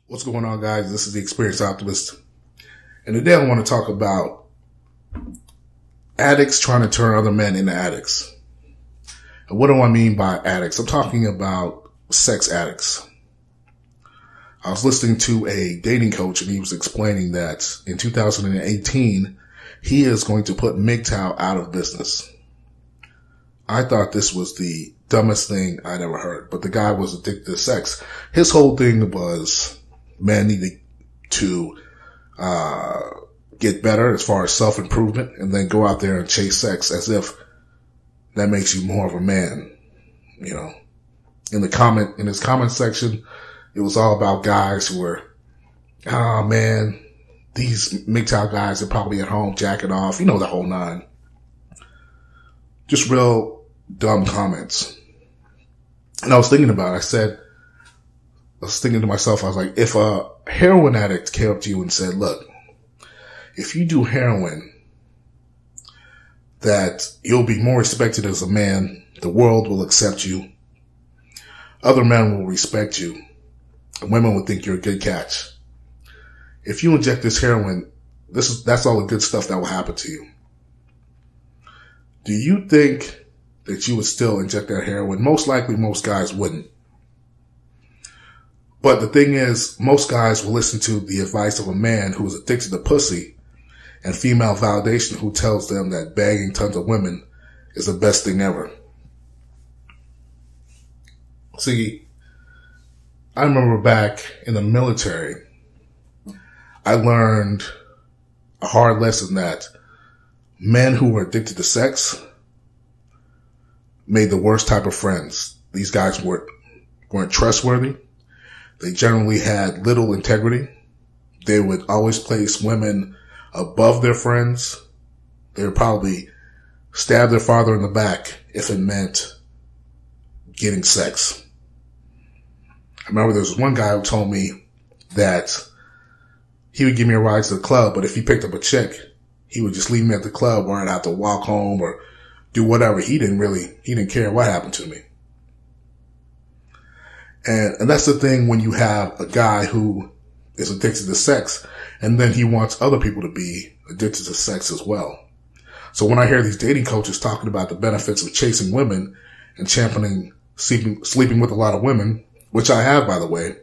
What's going on, guys? This is the Experienced Optimist. And today I want to talk about addicts trying to turn other men into addicts. And what do I mean by addicts? I'm talking about sex addicts. I was listening to a dating coach and he was explaining that in 2018, he is going to put MGTOW out of business. I thought this was the dumbest thing I'd ever heard, but the guy was addicted to sex. His whole thing was men needed to get better as far as self-improvement and then go out there and chase sex as if that makes you more of a man. You know, in his comment section, it was all about guys who were, oh man, these MGTOW guys are probably at home jacking off, you know, the whole nine. Just real dumb comments. And I was thinking about it. I was thinking to myself, I was like, if a heroin addict came up to you and said, look, if you do heroin, that you'll be more respected as a man, the world will accept you, other men will respect you, and women will think you're a good catch. If you inject this heroin, that's all the good stuff that will happen to you. Do you think that you would still inject that heroin? Most likely, most guys wouldn't. But the thing is, most guys will listen to the advice of a man who is addicted to pussy and female validation who tells them that bagging tons of women is the best thing ever. See, I remember back in the military, I learned a hard lesson that men who were addicted to sex made the worst type of friends. These guys weren't trustworthy. They generally had little integrity. They would always place women above their friends. They would probably stab their father in the back if it meant getting sex. I remember there was one guy who told me that he would give me a ride to the club, but if he picked up a chick, he would just leave me at the club or I'd have to walk home or do whatever. He didn't care what happened to me. And that's the thing when you have a guy who is addicted to sex and then he wants other people to be addicted to sex as well. So when I hear these dating coaches talking about the benefits of chasing women and championing sleeping with a lot of women, which I have, by the way,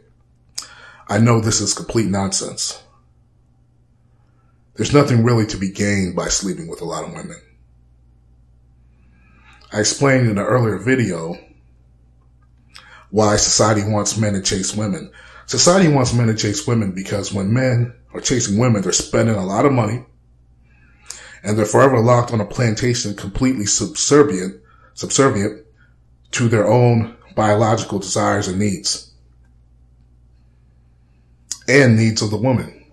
I know this is complete nonsense. There's nothing really to be gained by sleeping with a lot of women. I explained in an earlier video why society wants men to chase women. Society wants men to chase women because when men are chasing women, they're spending a lot of money and they're forever locked on a plantation completely subservient to their own biological desires and needs of the woman.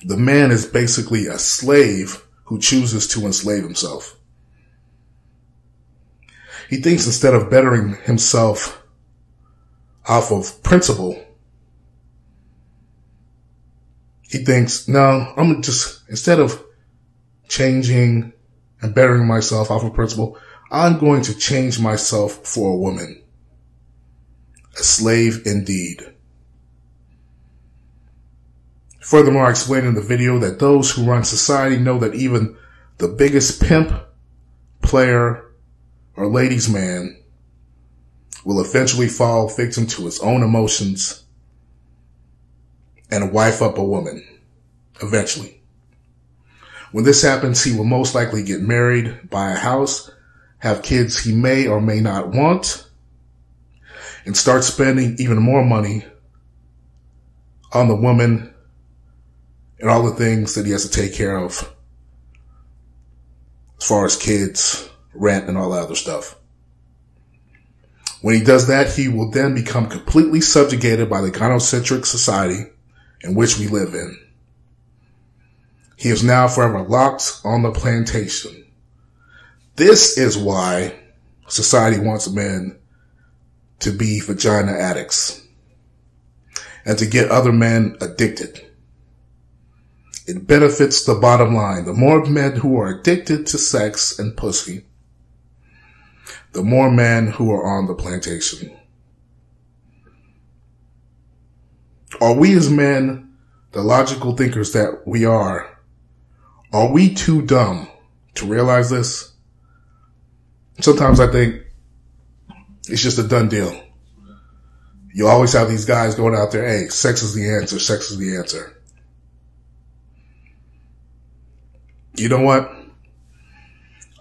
The man is basically a slave who chooses to enslave himself. He thinks instead of bettering himself off of principle, he thinks, no, instead of changing and bettering myself off of principle, I'm going to change myself for a woman. A slave indeed. Furthermore, I explained in the video that those who run society know that even the biggest pimp, player, or ladies' man will eventually fall victim to his own emotions and wife up a woman. Eventually. When this happens, he will most likely get married, buy a house, have kids he may or may not want, and start spending even more money on the woman and all the things that he has to take care of as far as kids, rent, and all that other stuff. When he does that, he will then become completely subjugated by the gynocentric society in which we live in. He is now forever locked on the plantation. This is why society wants men to be vagina addicts and to get other men addicted. It benefits the bottom line. The more men who are addicted to sex and pussy, the more men who are on the plantation. Are we as men, the logical thinkers that we are we too dumb to realize this? Sometimes I think it's just a done deal. You always have these guys going out there, hey, sex is the answer, sex is the answer. You know what?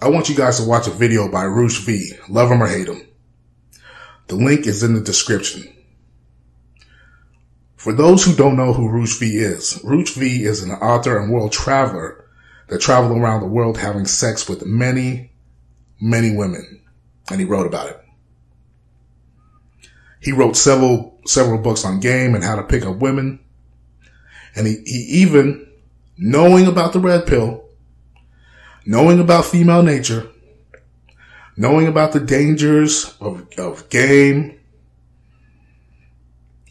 I want you guys to watch a video by Roosh V, love him or hate him. The link is in the description. For those who don't know who Roosh V is an author and world traveler that traveled around the world having sex with many, many women. And he wrote about it. He wrote several books on game and how to pick up women. And he even, knowing about the red pill, knowing about female nature, knowing about the dangers of game,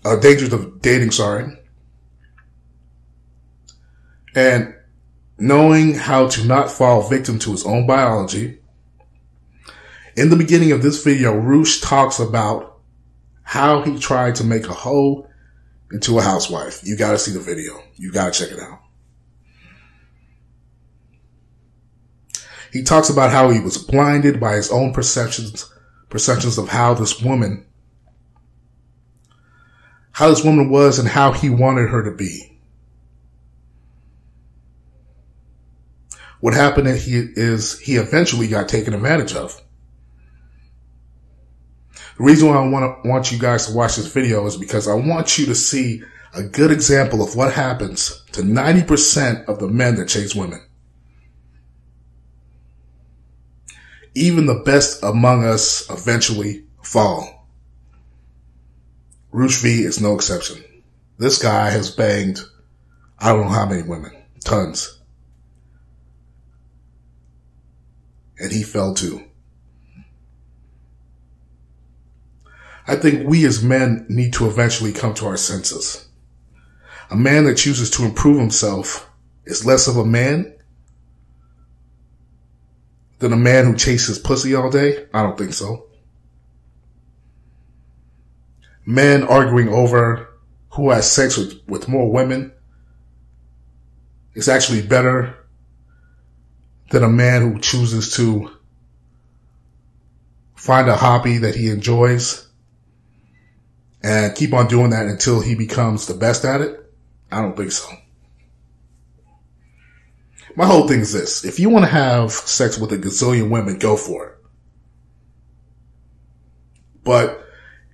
dangers of dating, and knowing how to not fall victim to his own biology. In the beginning of this video, Roosh talks about how he tried to make a hoe into a housewife. You gotta see the video. You gotta check it out. He talks about how he was blinded by his own perceptions of how this woman was and how he wanted her to be. What happened is he eventually got taken advantage of. The reason why I want you guys to watch this video is because I want you to see a good example of what happens to 90% of the men that chase women. Even the best among us eventually fall. Roosh V is no exception. This guy has banged, I don't know how many women, tons. And he fell too. I think we as men need to eventually come to our senses. A man that chooses to improve himself is less of a man than a man who chases pussy all day. I don't think so. Men arguing over who has sex with more women is actually better than a man who chooses to find a hobby that he enjoys and keep on doing that until he becomes the best at it. I don't think so. My whole thing is this. If you want to have sex with a gazillion women, go for it. But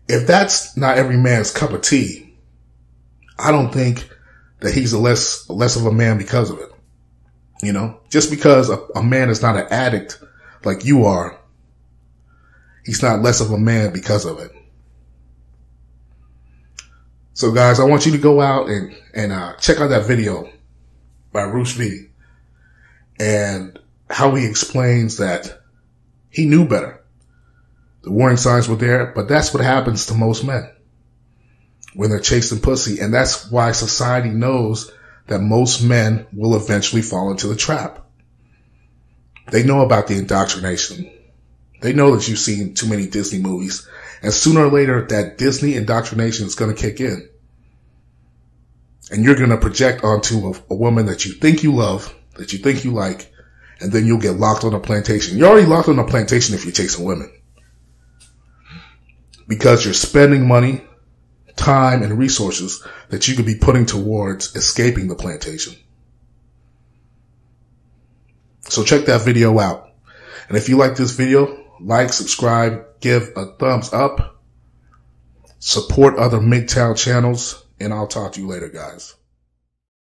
if that's not every man's cup of tea, I don't think that he's less of a man because of it. You know, just because a man is not an addict like you are, he's not less of a man because of it. So guys, I want you to go out and check out that video by Roosh V and how he explains that he knew better. The warning signs were there, but that's what happens to most men when they're chasing pussy. And that's why society knows that most men will eventually fall into the trap. They know about the indoctrination. They know that you've seen too many Disney movies. And sooner or later, that Disney indoctrination is going to kick in. And you're going to project onto a woman that you think you love, that you think you like, and then you'll get locked on a plantation. You're already locked on a plantation if you're chasing women. Because you're spending money, time, and resources that you could be putting towards escaping the plantation. So check that video out. And if you like this video, like, subscribe, give a thumbs up, support other MGTOW channels, and I'll talk to you later, guys.